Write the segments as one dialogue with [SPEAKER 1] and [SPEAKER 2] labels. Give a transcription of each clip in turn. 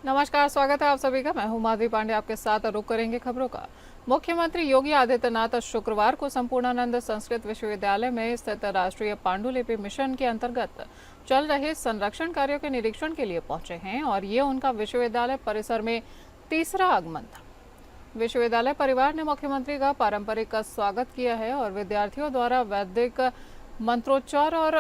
[SPEAKER 1] नमस्कार, स्वागत है आप सभी का। मैं हूं माधवी पांडे, आपके साथ रुक करेंगे खबरों का। मुख्यमंत्री योगी आदित्यनाथ शुक्रवार को संपूर्णानंद संस्कृत विश्वविद्यालय में स्थित राष्ट्रीय पांडुलिपि मिशन के अंतर्गत चल रहे संरक्षण कार्यों के निरीक्षण के लिए पहुंचे हैं और ये उनका विश्वविद्यालय परिसर में तीसरा आगमन था। विश्वविद्यालय परिवार ने मुख्यमंत्री का पारंपरिक स्वागत किया है और विद्यार्थियों द्वारा वैदिक मंत्रोच्चार और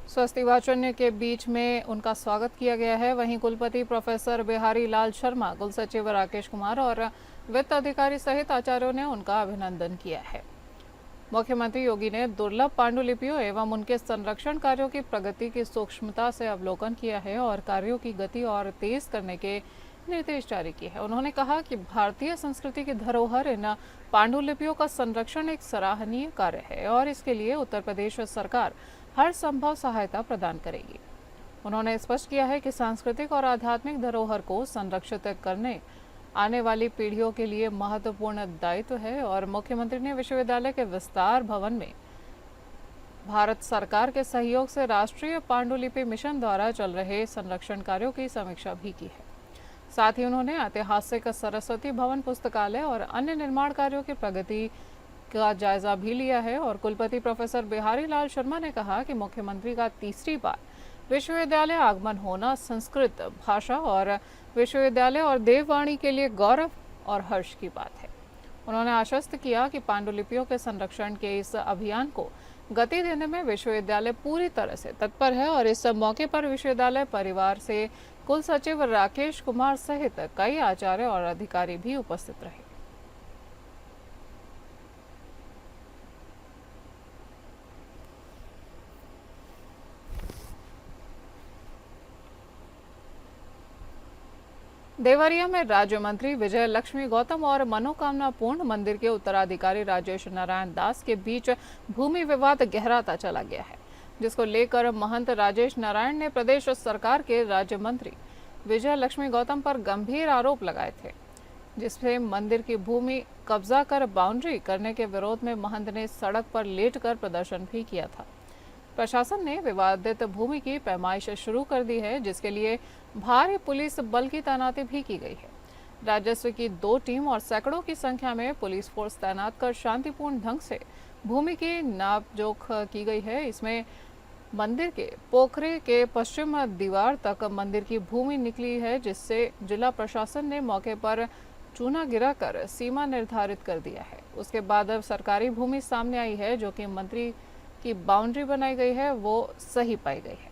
[SPEAKER 1] स्वस्ति वाचन के बीच में उनका स्वागत किया गया है। वहीं कुलपति प्रोफेसर बिहारी लाल शर्मा, कुलसचिव राकेश कुमार और वित्त अधिकारी सहित आचार्यों ने उनका अभिनंदन किया है। मुख्यमंत्री योगी ने दुर्लभ पांडुलिपियों एवं उनके संरक्षण कार्यों की प्रगति की सूक्ष्मता से अवलोकन किया है और कार्यों की गति और तेज करने के निर्देश जारी किए हैं। उन्होंने कहा कि भारतीय संस्कृति की धरोहर इन पांडुलिपियों का संरक्षण एक सराहनीय कार्य है और इसके लिए उत्तर प्रदेश सरकार हर संभव सहायता प्रदान करेगी। उन्होंने स्पष्ट किया है कि सांस्कृतिक और आध्यात्मिक धरोहर को संरक्षित करने आने वाली पीढ़ियों के लिए महत्वपूर्ण दायित्व है और मुख्यमंत्री ने विश्वविद्यालय के विस्तार भवन में भारत सरकार के सहयोग से राष्ट्रीय पांडुलिपि मिशन द्वारा चल रहे संरक्षण कार्यों की समीक्षा भी की है। साथ ही उन्होंने ऐतिहासिक सरस्वती भवन पुस्तकालय और अन्य निर्माण कार्यों की प्रगति का जायजा भी लिया है और कुलपति प्रोफेसर बिहारी लाल शर्मा ने कहा कि मुख्यमंत्री का तीसरी बार विश्वविद्यालय आगमन होना संस्कृत भाषा और विश्वविद्यालय और देववाणी के लिए गौरव और हर्ष की बात है। उन्होंने आश्वस्त किया कि पांडुलिपियों के संरक्षण के इस अभियान को गति देने में विश्वविद्यालय पूरी तरह से तत्पर है और इस मौके पर विश्वविद्यालय परिवार से कुल सचिव राकेश कुमार सहित कई आचार्य और अधिकारी भी उपस्थित रहे। देवरिया में राज्य मंत्री विजय लक्ष्मी गौतम और मनोकामना पूर्ण मंदिर के उत्तराधिकारी राजेश नारायण दास के बीच भूमि विवाद गहराता चला गया है, जिसको लेकर महंत राजेश नारायण ने प्रदेश सरकार के राज्य मंत्री विजय लक्ष्मी गौतम पर गंभीर आरोप लगाए थे, जिसमें मंदिर की भूमि कब्जा कर बाउंड्री करने के विरोध में महंत ने सड़क पर लेटकर प्रदर्शन भी किया था। प्रशासन ने विवादित भूमि की पैमाइश शुरू कर दी है, जिसके लिए भारी पुलिस बल की तैनाती भी की गई है। राजस्व की 2 टीम और सैकड़ों की संख्या में पुलिस फोर्स तैनात कर शांतिपूर्ण ढंग से भूमि की नापजोख की गई है। इसमें मंदिर के पोखरे के पश्चिम दीवार तक मंदिर की भूमि निकली है, जिससे जिला प्रशासन ने मौके पर चूना गिराकर सीमा निर्धारित कर दिया है। उसके बाद अब सरकारी भूमि सामने आई है, जो कि मंत्री की बाउंड्री बनाई गई है वो सही पाई गई है,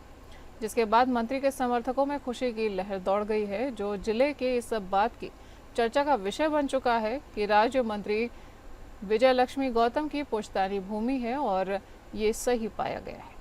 [SPEAKER 1] जिसके बाद मंत्री के समर्थकों में खुशी की लहर दौड़ गई है, जो जिले के इस बात की चर्चा का विषय बन चुका है कि राज्य मंत्री विजय लक्ष्मी गौतम की पुश्तैनी भूमि है और ये सही पाया गया है।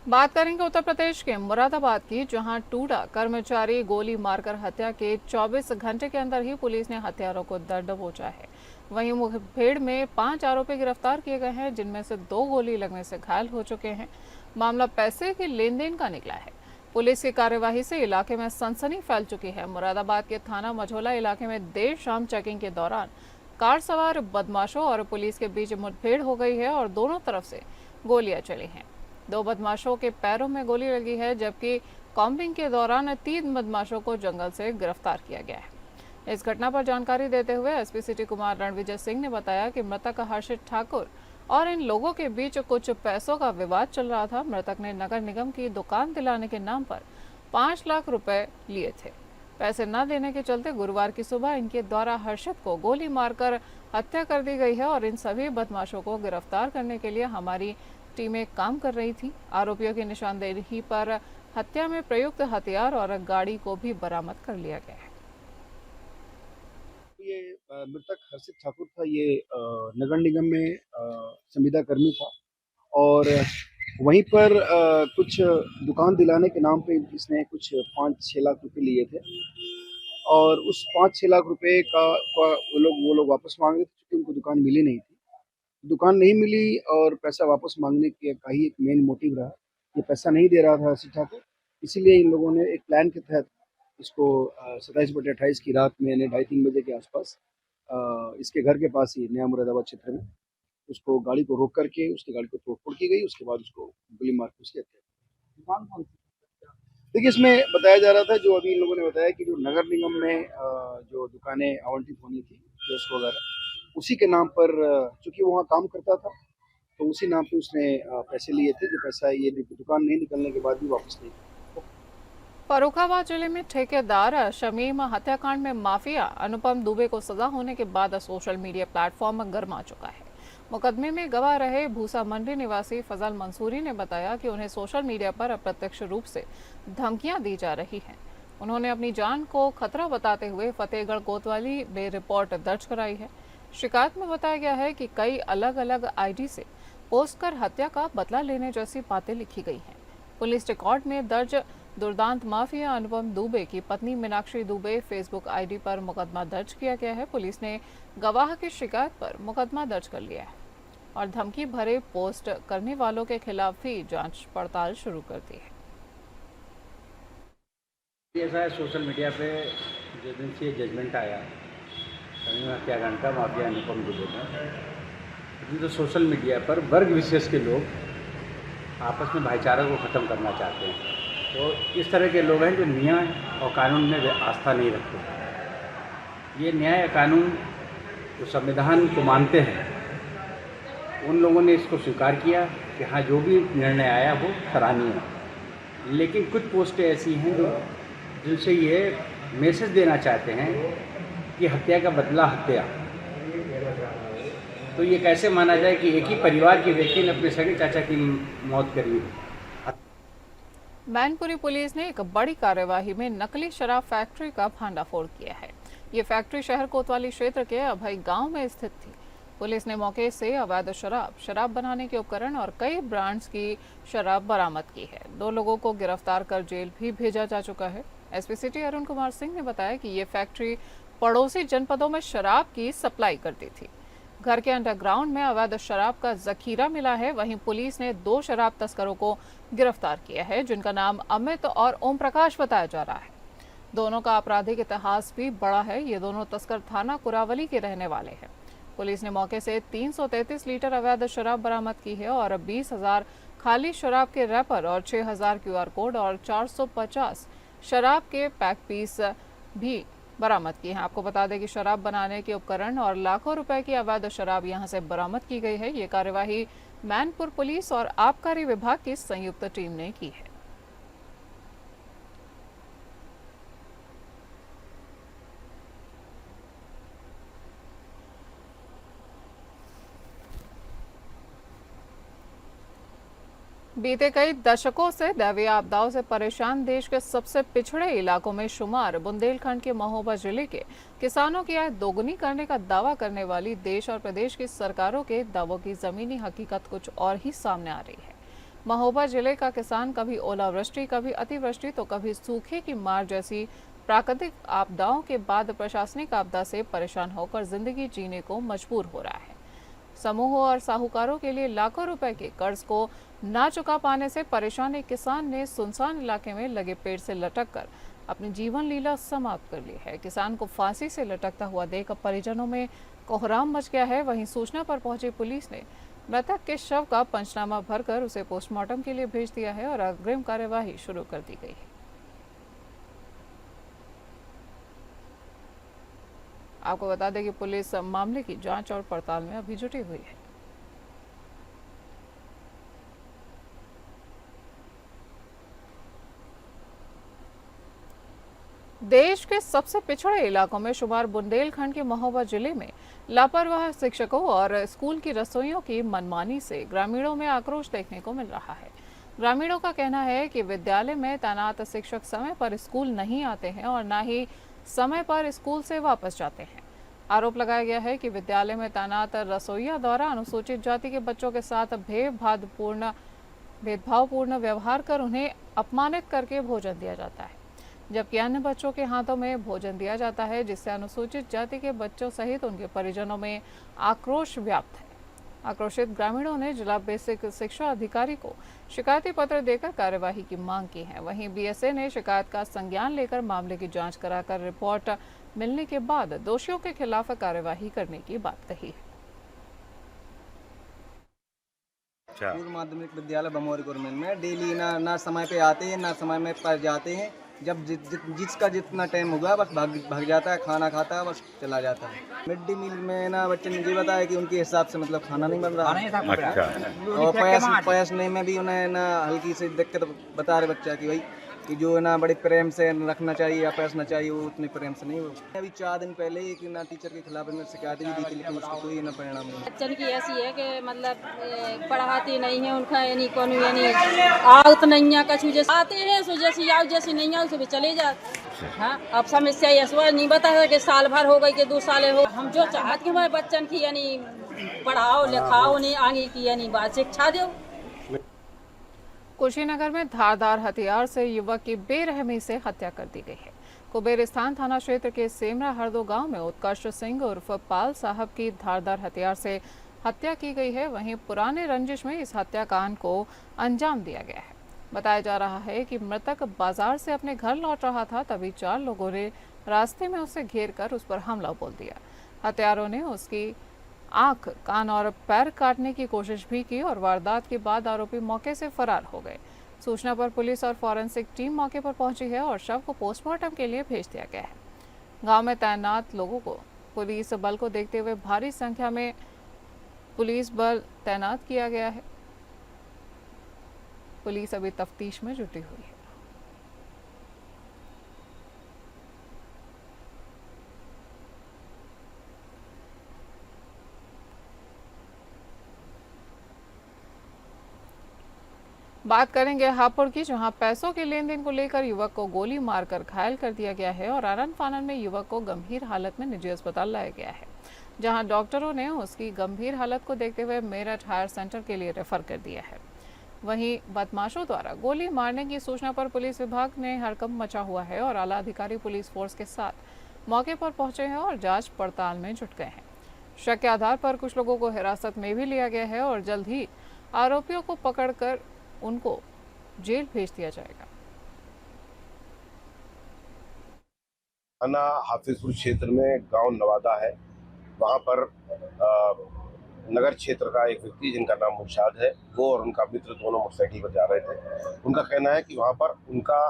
[SPEAKER 1] बात करेंगे उत्तर प्रदेश के मुरादाबाद की, जहां टूडा कर्मचारी गोली मारकर हत्या के 24 घंटे के अंदर ही पुलिस ने हत्यारों को दर दबोचा है। वहीं मुठभेड़ में 5 आरोपी गिरफ्तार किए गए हैं, जिनमें से 2 गोली लगने से घायल हो चुके हैं। मामला पैसे के लेन देन का निकला है। पुलिस की कार्यवाही से इलाके में सनसनी फैल चुकी है। मुरादाबाद के थाना मझोला इलाके में देर शाम चेकिंग के दौरान कार सवार बदमाशों और पुलिस के बीच मुठभेड़ हो गई है और दोनों तरफ से गोलियां चली हैं। 2 बदमाशों के पैरों में गोली लगी है, जबकि कॉम्बिंग के दौरान 3 बदमाशों को जंगल से गिरफ्तार किया गया है। इस घटना पर जानकारी देते हुए एसपी सिटी कुमार रणविजय सिंह ने बताया कि मृतक हर्षित ठाकुर और इन लोगों के बीच कुछ पैसों का विवाद चल रहा था। मृतक ने नगर निगम की दुकान दिलाने के नाम पर 5 लाख रुपए लिए थे। पैसे न देने के चलते गुरुवार की सुबह इनके द्वारा हर्षित को गोली मारकर हत्या कर दी गई है और इन सभी बदमाशों को गिरफ्तार करने के लिए हमारी टीमें काम कर रही थी। आरोपियों की निशानदेही पर हत्या में प्रयुक्त हथियार और गाड़ी को भी बरामद कर लिया गया है।
[SPEAKER 2] ये मृतक हर्षित ठाकुर था। ये नगर निगम में संविदा कर्मी था और वहीं पर कुछ दुकान दिलाने के नाम पे इसने कुछ 5-6 लाख रुपए लिए थे और उस 5-6 लाख रुपए का वो लोग वापस मांग रहे थे, क्योंकि उनको दुकान मिली नहीं थी। दुकान नहीं मिली और पैसा वापस मांगने का ही एक मेन मोटिव रहा। ये पैसा नहीं दे रहा था हर्षित ठाकुर, इसीलिए इन लोगों ने एक प्लान के तहत इसको 27/28 की रात में यानी 2:30-3 बजे के आसपास इसके घर के पास ही नया मुरादाबाद क्षेत्र में उसको गाड़ी को रोक करके उसकी गाड़ी को तोड़फोड़ की गई। उसके बाद उसको गोली मार के उसकी हत्या की। दुकान कौन सी? देखिए, इसमें बताया जा रहा था, जो अभी इन लोगों ने बताया कि जो नगर निगम में जो दुकानें आवंटित होनी थी, कियोस्क वगैरह, उसी के नाम पर चूँकि वो वहाँ काम करता था, तो उसी नाम पे उसने पैसे लिए थे, जो पैसा ये दुकान नहीं निकलने के बाद भी वापस नहीं किया।
[SPEAKER 1] फर्रुखाबाद जिले में ठेकेदार शमीम हत्याकांड में माफिया अनुपम दुबे को सजा होने के बाद सोशल मीडिया प्लेटफॉर्म गर्मा चुका है। मुकदमे में गवाह रहे भूसा मंडी निवासी फजल मंसूरी ने बताया कि उन्हें सोशल मीडिया पर अप्रत्यक्ष रूप से धमकियां दी जा रही हैं। उन्होंने अपनी जान को खतरा बताते हुए फतेहगढ़ कोतवाली में रिपोर्ट दर्ज कराई है। शिकायत में बताया गया है कि कई अलग अलग आईडी से पोस्ट कर हत्या का बदला लेने जैसी बातें लिखी गई हैं। पुलिस रिकॉर्ड में दर्ज दुर्दांत माफिया अनुपम दुबे की पत्नी मीनाक्षी दुबे फेसबुक आईडी पर मुकदमा दर्ज किया गया है। पुलिस ने गवाह की शिकायत पर मुकदमा दर्ज कर लिया है और धमकी भरे पोस्ट करने वालों के खिलाफ भी जांच पड़ताल शुरू कर दी है।
[SPEAKER 3] ऐसा है, सोशल मीडिया पे जिस दिन से जजमेंट आया शमीम हत्याकांड का माफिया अनुपम दुबे का, तो सोशल मीडिया पर वर्ग विशेष के लोग आपस में भाईचारा को ख़त्म करना चाहते हैं। तो इस तरह के लोग हैं जो न्याय और कानून में आस्था नहीं रखते। ये न्याय और कानून जो संविधान को मानते हैं, उन लोगों ने इसको स्वीकार किया कि हाँ, जो भी निर्णय आया वो सराहनीय है। लेकिन कुछ पोस्टें ऐसी हैं जो जिनसे ये मैसेज देना चाहते हैं कि हत्या का बदला हत्या। तो ये कैसे माना जाए कि एक ही परिवार के व्यक्ति ने अपने सगे चाचा की मौत करी।
[SPEAKER 1] मैनपुरी पुलिस ने एक बड़ी कार्यवाही में नकली शराब फैक्ट्री का भांडाफोड़ किया है। ये फैक्ट्री शहर कोतवाली क्षेत्र के अभय गांव में स्थित थी। पुलिस ने मौके से अवैध शराब बनाने के उपकरण और कई ब्रांड्स की शराब बरामद की है। 2 लोगों को गिरफ्तार कर जेल भी भेजा जा चुका है। एसपी सिटी अरुण कुमार सिंह ने बताया कि ये फैक्ट्री पड़ोसी जनपदों में शराब की सप्लाई करती थी। घर के अंडरग्राउंड में अवैध शराब का जखीरा मिला है। वहीं पुलिस ने 2 शराब तस्करों को गिरफ्तार किया है, जिनका नाम अमित और ओम प्रकाश बताया जा रहा है। दोनों का आपराधिक इतिहास भी बड़ा है। ये दोनों तस्कर थाना कुरावली के रहने वाले हैं। पुलिस ने मौके से 333 लीटर अवैध शराब बरामद की है और 20,000 खाली शराब के रैपर और 6,000 QR कोड और 450 शराब के पैक पीस भी बरामद की है। आपको बता दें कि शराब बनाने के उपकरण और लाखों रुपए की अवैध शराब यहां से बरामद की गई है। ये कार्यवाही मैनपुर पुलिस और आबकारी विभाग की संयुक्त टीम ने की है। बीते कई दशकों से दैवीय आपदाओं से परेशान देश के सबसे पिछड़े इलाकों में शुमार बुंदेलखंड के महोबा जिले के किसानों की आय दोगुनी करने का दावा करने वाली देश और प्रदेश की सरकारों के दावों की जमीनी हकीकत कुछ और ही सामने आ रही है। महोबा जिले का किसान कभी ओलावृष्टि, कभी अतिवृष्टि तो कभी सूखे की मार जैसी प्राकृतिक आपदाओं के बाद प्रशासनिक आपदा से परेशान होकर जिंदगी जीने को मजबूर हो रहा है। समूहों और साहूकारों के लिए लाखों रुपए के कर्ज को ना चुका पाने से परेशान एक किसान ने सुनसान इलाके में लगे पेड़ से लटक कर अपनी जीवन लीला समाप्त कर ली है। किसान को फांसी से लटकता हुआ देख परिजनों में कोहराम मच गया है। वहीं सूचना पर पहुंची पुलिस ने मृतक के शव का पंचनामा भरकर उसे पोस्टमार्टम के लिए भेज दिया है और अग्रिम कार्यवाही शुरू कर दी गई है। आपको बता दें कि पुलिस मामले की जांच और पड़ताल में अभी जुटी हुई है। देश के सबसे पिछड़े इलाकों में शुमार बुंदेलखंड के महोबा जिले में लापरवाह शिक्षकों और स्कूल की रसोइयों की मनमानी से ग्रामीणों में आक्रोश देखने को मिल रहा है। ग्रामीणों का कहना है कि विद्यालय में तैनात शिक्षक समय पर स्कूल नहीं आते हैं और न ही समय पर स्कूल से वापस जाते हैं। आरोप लगाया गया है कि विद्यालय में तैनात रसोइया द्वारा अनुसूचित जाति के बच्चों के साथ भेदभावपूर्ण व्यवहार कर उन्हें अपमानित करके भोजन दिया जाता है, जबकि अन्य बच्चों के हाथों में भोजन दिया जाता है, जिससे अनुसूचित जाति के बच्चों सहित उनके परिजनों में आक्रोश व्याप्त है। आक्रोशित ग्रामीणों ने जिला बेसिक शिक्षा अधिकारी को शिकायती पत्र देकर कार्यवाही की मांग की है। वहीं बीएसए ने शिकायत का संज्ञान लेकर मामले की जांच कराकर रिपोर्ट मिलने के बाद दोषियों के खिलाफ कार्यवाही करने की बात कही है।
[SPEAKER 4] पूर्व माध्यमिक विद्यालय बमोरी गवर्नमेंट में डेली ना समय पे आते हैं, ना समय में पर जाते हैं। जब जिसका जितना टाइम होगा बस भाग जाता है, खाना खाता है, बस चला जाता है। मिड डे मील में ना बच्चे ने ये बताया कि उनके हिसाब से मतलब खाना नहीं बन रहा है।
[SPEAKER 5] अच्छा।
[SPEAKER 4] और पयसने में भी उन्हें ना हल्की सी दिक्कत बता रहे बच्चा कि भाई कि जो ना बड़े प्रेम से रखना चाहिए या पैसना चाहिए वो उतने प्रेम से नहीं हो। अभी 4 दिन पहले एक ना टीचर के खिलाफ में शिकायत भी दी थी, लेकिन उसका कोई ना परिणाम नहीं।
[SPEAKER 6] बच्चन की ऐसी है कि मतलब पढ़ाते नहीं है, उनका यानी कौन यानी आउत नहीं है, कछु जैसे आते हैं सो जैसी आओ, जैसी नहीं आओ सो चले जाते। हाँ, अब समस्या ऐसा नहीं बता है कि साल भर हो गई कि 2 साल हो। हम जो चाहते हैं हमारे बच्चन की यानी पढ़ाओ लिखाओ, उन्हें आगे की यानी बात शिक्षा दो।
[SPEAKER 1] कुशीनगर में धारदार हथियार से युवक की बेरहमी से हत्या कर दी गई है। कुबेरिस्तान थाना क्षेत्र के सेमरा हरदो गांव में उत्कर्ष सिंह उर्फ पाल साहब की धारदार हथियार से हत्या की गई है। वहीं पुराने रंजिश में इस हत्याकांड को अंजाम दिया गया है। बताया जा रहा है कि मृतक बाजार से अपने घर लौट रहा था, तभी 4 लोगों ने रास्ते में उसे घेर कर उस पर हमला बोल दिया। हत्यारों ने उसकी आंख, कान और पैर काटने की कोशिश भी की और वारदात के बाद आरोपी मौके से फरार हो गए। सूचना पर पुलिस और फॉरेंसिक टीम मौके पर पहुंची है और शव को पोस्टमार्टम के लिए भेज दिया गया है। गांव में तैनात लोगों को पुलिस बल को देखते हुए भारी संख्या में पुलिस बल तैनात किया गया है। पुलिस अभी तफ्तीश में जुटी हुई है। बात करेंगे हापुड़ की, जहां पैसों के लेन देन को लेकर युवक को गोली मारकर घायल कर दिया गया है और आनन फानन में युवक को गंभीर हालत में निजी अस्पताल लाया गया है, जहां डॉक्टरों ने उसकी गंभीर हालत को देखते हुए मेरठ हायर सेंटर के लिए रेफर कर दिया है। वहीं बदमाशों द्वारा गोली मारने की सूचना पर पुलिस विभाग में हड़कंप मचा हुआ है और आला अधिकारी पुलिस फोर्स के साथ मौके पर पहुंचे हैं और जांच पड़ताल में जुट गए हैं। शक के आधार पर कुछ लोगों को हिरासत में भी लिया गया है और जल्द ही आरोपियों को पकड़कर उनको जेल भेज दिया जाएगा।
[SPEAKER 5] थाना हाफिजपुर क्षेत्र में गांव नवादा है, वहां पर नगर क्षेत्र का एक व्यक्ति जिनका नाम मुर्शाद है, वो और उनका मित्र दोनों मोटरसाइकिल पर जा रहे थे। उनका कहना है कि वहां पर उनका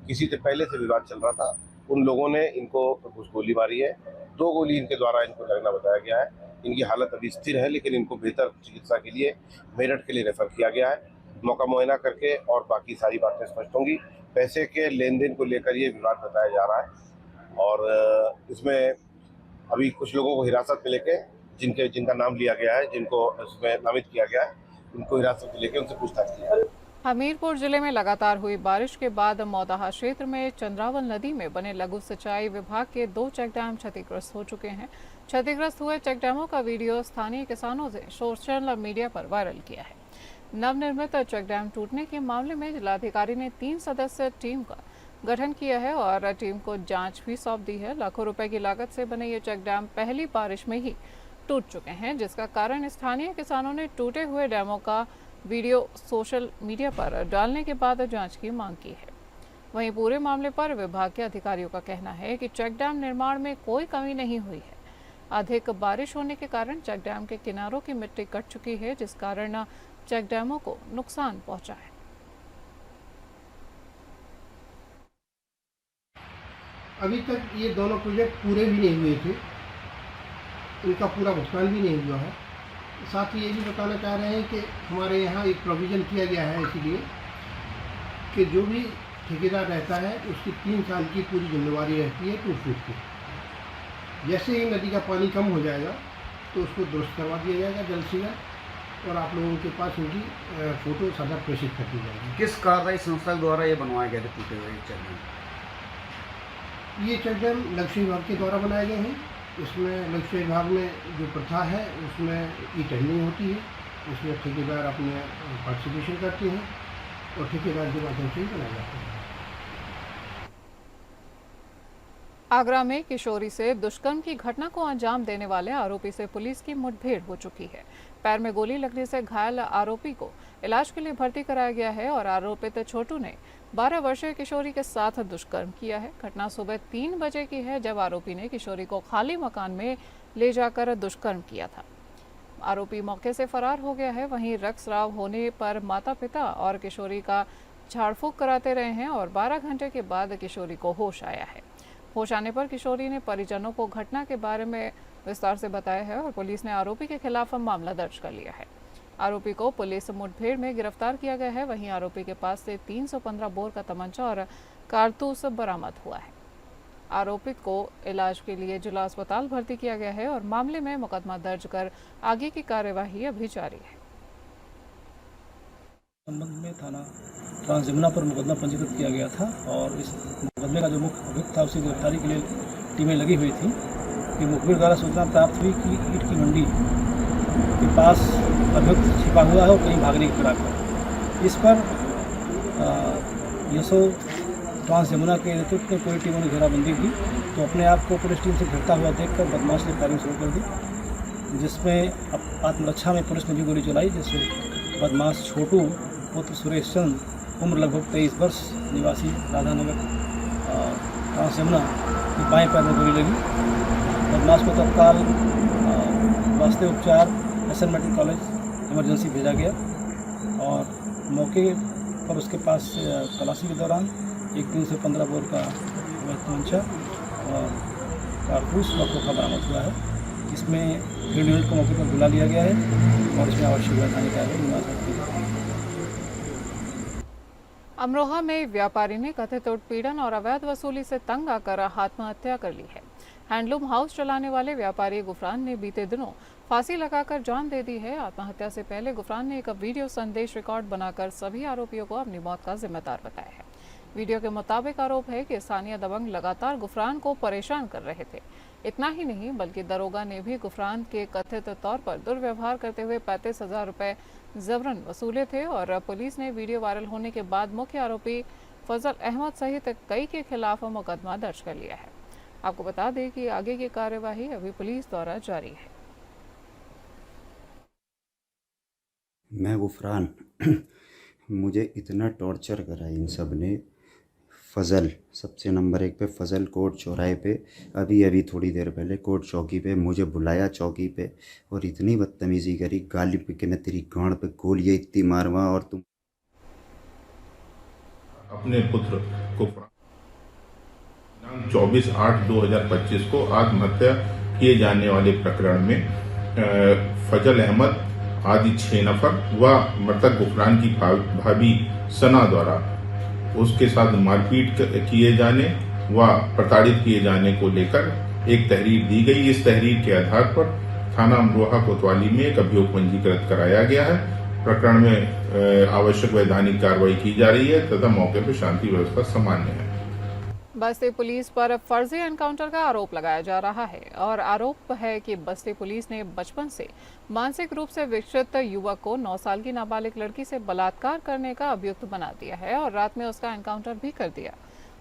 [SPEAKER 5] किसी से पहले से विवाद चल रहा था। उन लोगों ने इनको कुछ गोली मारी है, 2 गोली इनके द्वारा इनको लगना बताया गया है। इनकी हालत अभी स्थिर है, लेकिन इनको बेहतर चिकित्सा के लिए मेरठ के लिए रेफर किया गया है। मौका मुआयना करके और बाकी सारी बातें स्पष्ट होंगी। पैसे के लेन देन को लेकर ये विवाद बताया जा रहा है और इसमें अभी कुछ लोगों को हिरासत में लेके जिनका नाम लिया गया है, जिनको इसमें नामित किया गया है, उनको हिरासत में लेके उनसे पूछताछ की जा रही है।
[SPEAKER 1] हमीरपुर जिले में लगातार हुई बारिश के बाद मौदाहा क्षेत्र में चंद्रावल नदी में बने लघु सिंचाई विभाग के 2 चेक डैम क्षतिग्रस्त हो चुके हैं। क्षतिग्रस्त हुए चेक डैमों का वीडियो स्थानीय किसानों ने सोशल मीडिया पर वायरल किया है। नवनिर्मित चेक डैम टूटने के मामले में जिलाधिकारी ने 3 सदस्यीय टीम का गठन किया है और टीम को जांच भी सौंप दी है। लाखों रुपए की लागत से बने ये चेक डैम पहली बारिश में ही टूट चुके हैं, जिसका कारण स्थानीय किसानों ने टूटे हुए डैमों का वीडियो सोशल मीडिया पर डालने के बाद जांच की मांग की है। वहीं पूरे मामले पर विभाग के अधिकारियों का कहना है कि चेक डैम निर्माण में कोई कमी नहीं हुई है। अधिक बारिश होने के कारण चेक डैम के किनारों की मिट्टी कट चुकी है, जिस कारण चेक डैमों को नुकसान पहुंचा है।
[SPEAKER 7] अभी तक ये दोनों प्रोजेक्ट पूरे भी नहीं हुए थे, इनका पूरा भुगतान भी नहीं हुआ है। साथ ही ये भी बताना चाह रहे हैं कि हमारे यहाँ एक प्रोविज़न किया गया है इसीलिए कि जो भी ठेकेदार रहता है उसकी 3 साल की पूरी जिम्मेवारी रहती है टूट फूट की। जैसे ही नदी का पानी कम हो जाएगा तो उसको दुरुस्त करवा दिया जाएगा जल्द से जल्द और आप लोगों के पास उनकी फ़ोटो साझा प्रेषित कर दी जाएगी।
[SPEAKER 8] किस कार्रवाई संस्था द्वारा ये बनवाए गए थे टूटे हुए चेक डैम?
[SPEAKER 7] ये चेक डैम लक्ष्य विभाग के द्वारा बनाए गए हैं। इसमें लक्ष्य विभाग में जो प्रथा है उसमें ई टेंडरिंग होती है, उसमें ठेकेदार अपने पार्टिसिपेशन करते हैं और ठेकेदार के माध्यम से ही बनाए जाते हैं।
[SPEAKER 1] आगरा में किशोरी से दुष्कर्म की घटना को अंजाम देने वाले आरोपी से पुलिस की मुठभेड़ हो चुकी है। पैर में गोली लगने से घायल आरोपी को इलाज के लिए भर्ती कराया गया है और आरोपित छोटू ने 12 वर्षीय किशोरी के साथ दुष्कर्म किया है। घटना सुबह 3 बजे की है, जब आरोपी ने किशोरी को खाली मकान में ले जाकर दुष्कर्म किया था। आरोपी मौके से फरार हो गया है। वहीं रक्तस्राव होने पर माता पिता और किशोरी का झाड़ फूक कराते रहे हैं और 12 घंटे के बाद किशोरी को होश आया है। होश आने पर किशोरी ने परिजनों को घटना के बारे में विस्तार से बताया है और पुलिस ने आरोपी के खिलाफ मामला दर्ज कर लिया है। आरोपी को पुलिस मुठभेड़ में गिरफ्तार किया गया है। वहीं आरोपी के पास से 315 बोर का तमंचा और कारतूस बरामद हुआ है। आरोपित को इलाज के लिए जिला अस्पताल भर्ती किया गया है और मामले में मुकदमा दर्ज कर आगे की कार्यवाही अभी जारी है।
[SPEAKER 9] संबंध में थाना ट्रांस यमुना पर मुकदमा पंजीकृत किया गया था और इस मुकदमे का जो मुख्य अभियुक्त था उसकी गिरफ्तारी के लिए टीमें लगी हुई थी कि मुखबिर द्वारा सूचना प्राप्त हुई कि ईंट की मंडी के पास अभियुक्त छिपा हुआ है और कहीं भागने की फिराक है। इस पर यशो ट्रांस यमुना के नेतृत्व में पूरी टीमों ने घेराबंदी की तो अपने आप को पुलिस टीम से घिरता हुआ देखकर बदमाश ने फायरिंग शुरू कर दी, जिसमें आत्मरक्षा में पुलिस ने भी गोली चलाई, जिससे बदमाश छोटू पुत्र सुरेश चंद उम्र लगभग 23 वर्ष निवासी राधानगर ट्रांस यमुना के बाएं पैर में गोली लगी। बदमाश को तत्काल वास्ते उपचार SN मेडिकल कॉलेज इमरजेंसी भेजा गया और मौके पर उसके पास तलाशी के दौरान 315 बोर का तमंचा और कारतूस व खोखा बरामद हुआ है। इसमें फील्ड यूनिट को मौके पर बुला लिया गया है और इसमें आवश्यक वैधानिक कार्रवाई निभा सकती है।
[SPEAKER 1] अमरोहा में व्यापारी ने कथित उत्पीड़न और अवैध वसूली से तंग आकर आत्महत्या कर ली है। हैंडलूम हाउस चलाने वाले व्यापारी गुफरान ने बीते दिनों फांसी लगाकर जान दे दी है। आत्महत्या से पहले गुफरान ने एक वीडियो संदेश रिकॉर्ड बनाकर सभी आरोपियों को अपनी मौत का जिम्मेदार बताया है। वीडियो के मुताबिक आरोप है कि स्थानीय दबंग लगातार गुफरान को परेशान कर रहे थे। इतना ही नहीं बल्कि दरोगा ने भी गुफरान के कथित तौर पर दुर्व्यवहार करते हुए 35,000 रुपये जबरन वसूले थे और पुलिस ने वीडियो वायरल होने के बाद मुख्य आरोपी फजल अहमद सहित कई के खिलाफ मुकदमा दर्ज कर लिया है। आपको बता दें कि आगे की कार्यवाही अभी पुलिस द्वारा जारी है।
[SPEAKER 10] मैं गुफरान मुझे इतना टॉर्चर करा इन सब ने। फजल सबसे नंबर 1 पे, फजल कोर्ट चौराहे पे अभी थोड़ी देर पहले कोर्ट चौकी पे मुझे बुलाया चौकी पे और इतनी बदतमीज़ी करी, गाली पे कि मैं तेरी गांड पे गोलियां इतनी मारवा और तुम
[SPEAKER 11] अपने पुत्र को 24/8/2025 को आत्महत्या किए जाने वाले प्रकरण में फजल अहमद आदि 6 नफर व मृतक गुफरान की भाभी सना द्वारा उसके साथ मारपीट किए जाने व प्रताड़ित किए जाने को लेकर एक तहरीर दी गई। इस तहरीर के आधार पर थाना अमरोहा कोतवाली में एक अभियोग पंजीकृत कराया गया है। प्रकरण में आवश्यक वैधानिक कार्रवाई की जा रही है तथा मौके पर शांति व्यवस्था सामान्य है।
[SPEAKER 1] बस्ती पुलिस पर फर्जी एनकाउंटर का आरोप लगाया जा रहा है और आरोप है कि बस्ती पुलिस ने बचपन से मानसिक रूप से विकसित युवक को 9 साल की नाबालिग लड़की से बलात्कार करने का अभियुक्त बना दिया है और रात में उसका एनकाउंटर भी कर दिया।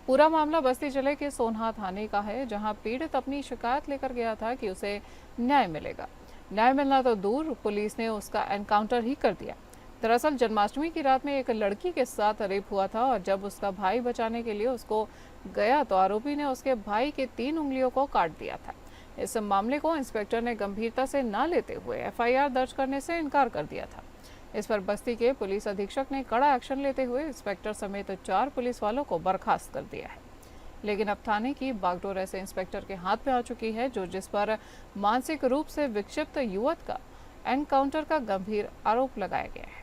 [SPEAKER 1] पूरा मामला बस्ती जिले के सोनहा थाने का है, जहां पीड़ित अपनी शिकायत लेकर गया था कि उसे न्याय मिलेगा। न्याय मिलना तो दूर, पुलिस ने उसका एनकाउंटर ही कर दिया। दरअसल जन्माष्टमी की रात में एक लड़की के साथ रेप हुआ था और जब उसका भाई बचाने के लिए उसको गया तो आरोपी ने उसके भाई के 3 उंगलियों को काट दिया था। इस मामले को इंस्पेक्टर ने गंभीरता से न लेते हुए FIR दर्ज करने से इनकार कर दिया था। इस पर बस्ती के पुलिस अधीक्षक ने कड़ा एक्शन लेते हुए इंस्पेक्टर समेत 4 पुलिस वालों को बर्खास्त कर दिया है। लेकिन अब थाने की बागडोर ऐसे इंस्पेक्टर के हाथ में आ चुकी है जिस पर मानसिक रूप से विक्षिप्त युवक का एनकाउंटर का गंभीर आरोप लगाया गया है।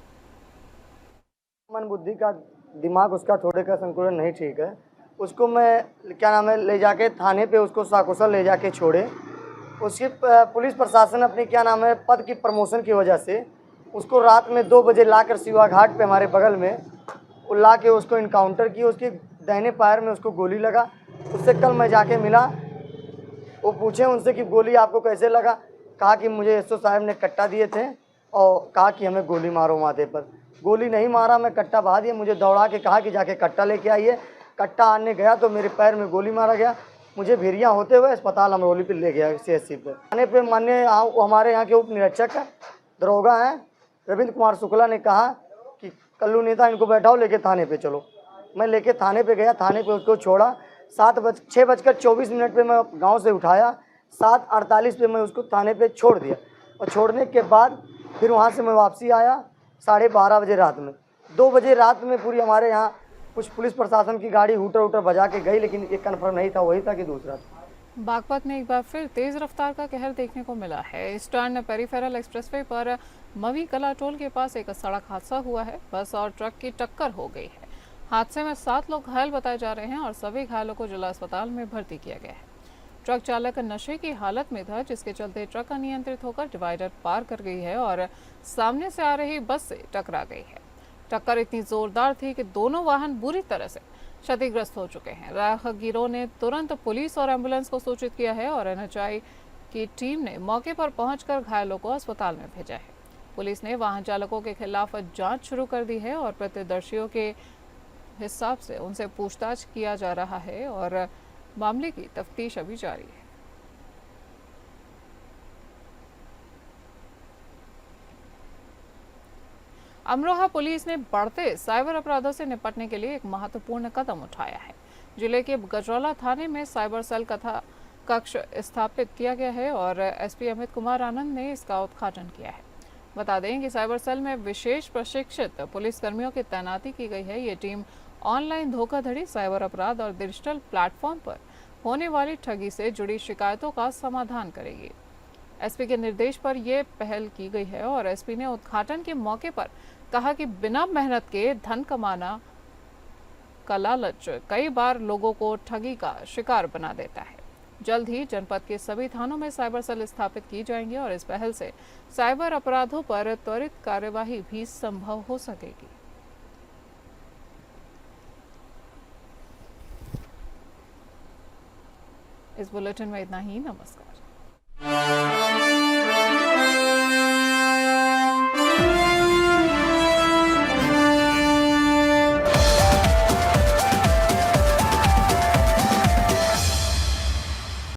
[SPEAKER 12] मन बुद्धि का दिमाग उसका थोड़े का संतुलन नहीं ठीक है। उसको मैं ले जाके थाने पे उसको साकुशल ले जाके छोड़े। उसकी पुलिस प्रशासन अपनी पद की प्रमोशन की वजह से उसको रात में 2 बजे लाकर शिवा घाट पे हमारे बगल में ला के उसको इनकाउंटर की। उसके दाहिने पैर में उसको गोली लगा। उससे कल मैं जाके मिला, वो पूछे उनसे कि गोली आपको कैसे लगा। कहा कि मुझे SO साहब ने कट्टा दिए थे और कहा कि हमें गोली मारो माथे पर। गोली नहीं मारा, मैं कट्टा बहा दिया। मुझे दौड़ा के कहा कि जाके कट्टा लेके आइए। कट्टा आने गया तो मेरे पैर में गोली मारा गया। मुझे भेरिया होते हुए अस्पताल अमरोली पे ले गया CHC पे। थाने पे माननीय हमारे यहाँ के उप निरीक्षक दरोगा हैं रविंद्र कुमार शुक्ला ने कहा कि कल्लू नेता इनको बैठाओ, लेके थाने पे चलो। मैं लेके थाने पे गया, थाने पे उसको छोड़ा। 6:24 पे मैं गांव से उठाया, 7:48 पे मैं उसको थाने पे छोड़ दिया। और छोड़ने के बाद फिर वहाँ से मैं वापसी आया 12:30 बजे रात में। 2 बजे रात में पूरी हमारे यहाँ कुछ पुलिस प्रशासन की गाड़ी हूटर बजा के गई, लेकिन ये कन्फर्म नहीं था वही था कि दूसरा था।
[SPEAKER 1] बागपत में एक बार फिर तेज रफ्तार का कहर देखने को मिला है। ईस्टर्न पेरिफेरल एक्सप्रेसवे पर मवी कला टोल के पास एक सड़क हादसा हुआ है। बस और ट्रक की टक्कर हो गई है। हादसे में 7 लोग घायल बताए जा रहे हैं और सभी घायलों को जिला अस्पताल में भर्ती किया गया है। ट्रक चालक नशे की हालत में था, जिसके चलते ट्रक अनियंत्रित होकर डिवाइडर पार कर गई है और सामने से आ रही बस से टकरा गई है। टक्कर इतनी जोरदार थी कि दोनों वाहन बुरी तरह से क्षतिग्रस्त हो चुके हैं। राहगीरों ने तुरंत पुलिस और एम्बुलेंस को सूचित किया है और NHI की टीम ने मौके पर पहुंचकर घायलों को अस्पताल में भेजा है। पुलिस ने वाहन चालकों के खिलाफ जांच शुरू कर दी है और प्रत्यक्षदर्शियों के हिसाब से उनसे पूछताछ किया जा रहा है और मामले की तफ्तीश अभी जारी है। अमरोहा पुलिस ने बढ़ते साइबर अपराधों से निपटने के लिए एक महत्वपूर्ण कदम उठाया है। जिले के गजरौला थाने में साइबर सेल कक्ष स्थापित किया गया है और SP अमित कुमार आनंद ने इसका उद्घाटन किया है। बता दें कि साइबर सेल में विशेष प्रशिक्षित पुलिसकर्मियों की तैनाती की गई है। ये टीम ऑनलाइन धोखाधड़ी, साइबर अपराध और डिजिटल प्लेटफॉर्म पर होने वाली ठगी से जुड़ी शिकायतों का समाधान करेगी। SP के निर्देश पर यह पहल की गई है और SP ने उद्घाटन के मौके पर कहा कि बिना मेहनत के धन कमाना का लालच कई बार लोगों को ठगी का शिकार बना देता है। जल्द ही जनपद के सभी थानों में साइबर सेल स्थापित की जाएंगे और इस पहल से साइबर अपराधों पर त्वरित कार्यवाही भी संभव हो सकेगी। इस बुलेटिन में इतना ही। नमस्कार।